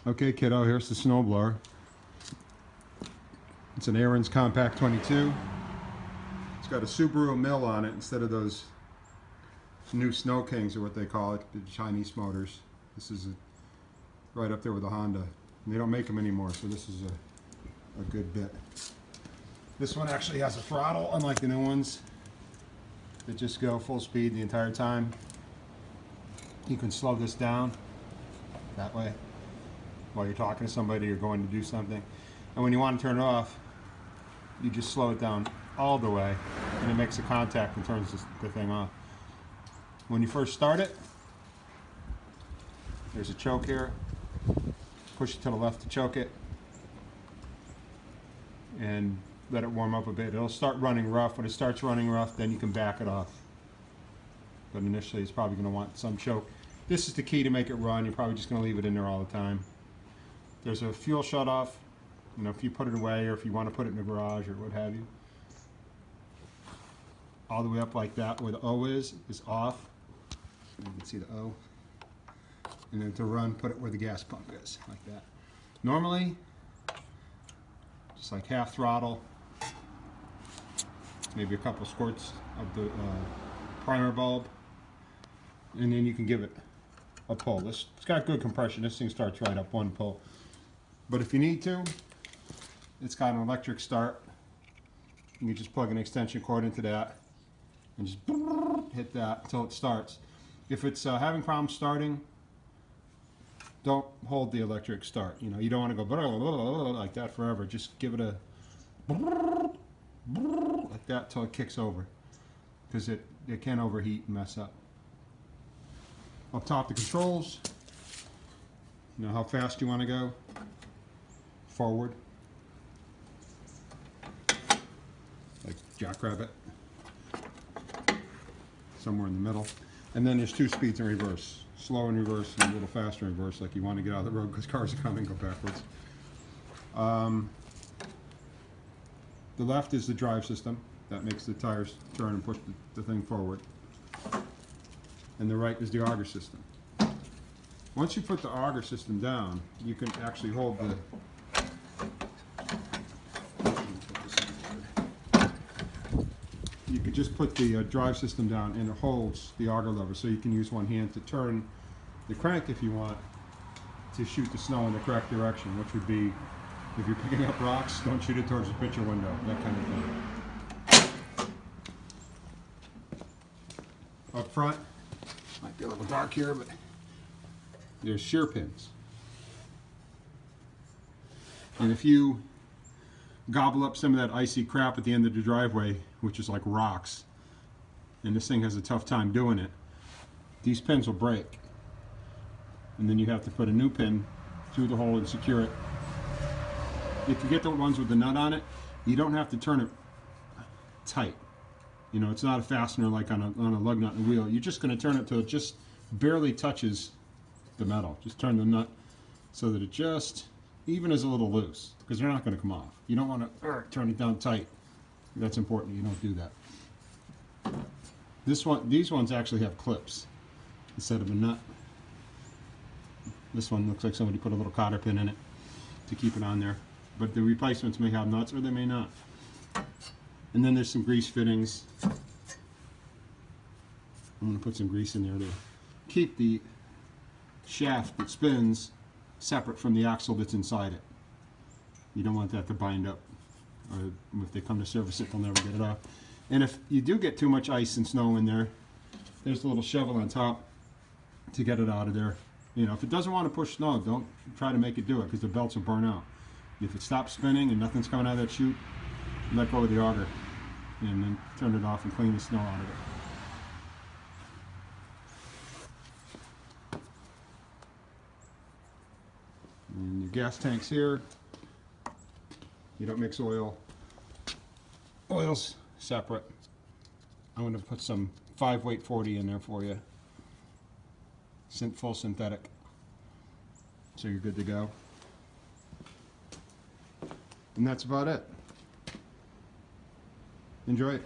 Okay, kiddo, here's the snowblower. It's an Ariens Compact 22. It's got a Subaru mill on it instead of those new Snow Kings, or what they call it, the Chinese motors. This is right up there with the Honda. And they don't make them anymore, so this is a good bit. This one actually has a throttle, unlike the new ones that just go full speed the entire time. You can slow this down that way while you're talking to somebody or going to do something. And when you want to turn it off, you just slow it down all the way and it makes a contact and turns the thing off. When you first start it, there's a choke here. Push it to the left to choke it and let it warm up a bit. It'll start running rough. When it starts running rough, then you can back it off. But initially it's probably going to want some choke. This is the key to make it run. You're probably just going to leave it in there all the time. There's a fuel shut off. You know, if you put it away or if you want to put it in the garage or what have you. All the way up like that where the O is off. You can see the O. And then to run, put it where the gas pump is, like that. Normally, just like half throttle, maybe a couple squirts of the primer bulb, and then you can give it a pull. It's got good compression. This thing starts right up one pull. But if you need to, it's got an electric start. You can just plug an extension cord into that and just hit that until it starts. If it's having problems starting, don't hold the electric start. You know, you don't want to go like that forever. Just give it a like that till it kicks over, because it can overheat and mess up. Up top, the controls. You know how fast you want to go. Forward, like jackrabbit, somewhere in the middle. And then there's 2 speeds in reverse. Slow in reverse and a little faster in reverse, like you want to get out of the road because cars are coming, go backwards. The left is the drive system. That makes the tires turn and push the thing forward. And the right is the auger system. Once you put the auger system down, you can actually hold the just put the drive system down and it holds the auger lever, so you can use one hand to turn the crank if you want to shoot the snow in the correct direction, which would be, if you're picking up rocks, don't shoot it towards the picture window, that kind of thing. Up front, might be a little dark here, but there's shear pins. And if you gobble up some of that icy crap at the end of the driveway, which is like rocks, and this thing has a tough time doing it, these pins will break. And then you have to put a new pin through the hole and secure it. If you get the ones with the nut on it, you don't have to turn it tight. You know, it's not a fastener like on a lug nut and wheel. You're just going to turn it till it just barely touches the metal. Just turn the nut so that it just even is a little loose, because they're not going to come off. You don't want to turn it down tight. That's important. You don't do that. These ones actually have clips instead of a nut. This one looks like somebody put a little cotter pin in it to keep it on there. But the replacements may have nuts or they may not. And then there's some grease fittings. I'm going to put some grease in there to keep the shaft that spins separate from the axle that's inside it. You don't want that to bind up, or if they come to service it, they'll never get it off. And if you do get too much ice and snow in there, there's a little shovel on top to get it out of there. You know, if it doesn't want to push snow, don't try to make it do it, because the belts will burn out. If it stops spinning and nothing's coming out of that chute, let go of the auger and then turn it off and clean the snow out of it. And your gas tanks here. You don't mix oil. Oil's separate. I'm going to put some 5-weight 40 in there for you. Full synthetic. So you're good to go. And that's about it. Enjoy it.